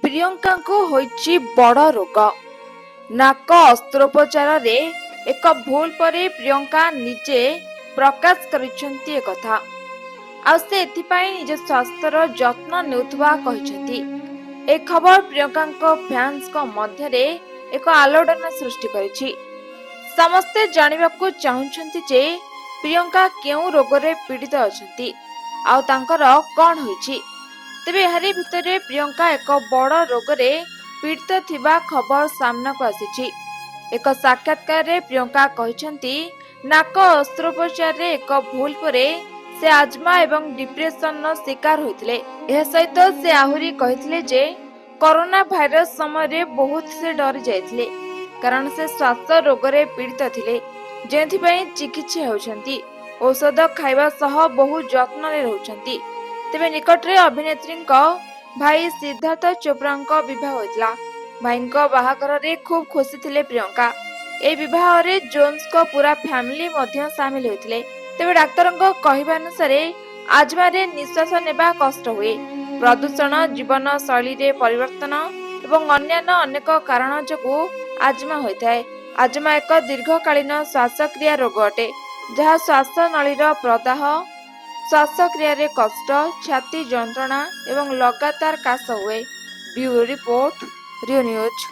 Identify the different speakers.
Speaker 1: प्रियंका को होइछि बड़ रोग। नाक अस्त्रोपचार रे एक भूल परे प्रियंका निजे प्रकाश करिसेंती ए कथा। आ से एथिपाई निज स्वास्थ्यर जत्न नेउथबा कहिसेंती। ए खबर प्रियंका फैंस को मध्य रे एक आलोड़न सृष्टि करिछि। समस्ते जानिबाकू चाहुछंती जे प्रियंका केउ रोग रे पीड़ित अछंती आ तांकर कोन होइछि। तेबे एहारी भितरे प्रियंका एक बड़ रोग रे पीड़ित थिबा खबर सामना को आसीछि। एक साक्षात्कार रे प्रियंका कहिसंती नाक अस्त्रोपचार रे एक भूल परे से आजमा एवं डिप्रेशन नो शिकार होइथिले। एहा सहित से आहुरी कहिथिले जे कोरोना भाइरस समय रे बहुत से डरी जाइथिले कारण से श्वास रोग रे पीड़ित थिले जेथि पई चिकित्सा होउछंती। औषध खाइबा सह बहुत जत्न रे रहउछंती। तेबे निकट रे अभिनेत्री भाई सिद्धार्थ चोप्रा विवाह होइतला। भाई बाहागर रे खूब खुशी थिले प्रियंका। ए विवाह रे जोन्स को पूरा फैमिली मध्य शामिल होइथिले। तेबे डाक्टर कहवा अनुसार आजमा रे निश्वास नेबा कष्ट हुए। प्रदूषण, जीवन शैली रे परिवर्तन एवं अन्यान्य अनेक कारण जोगु आजमा होइथाय। आजमा एक दीर्घकालीन श्वासक्रिया रोग अटे जहाँ श्वास नळीर प्रदाह, श्वासक्रिया रे कष्ट, छाती जंत्रणा एवं लगातार काश हुए। ब्यूरो रिपोर्ट, रियो न्यूज।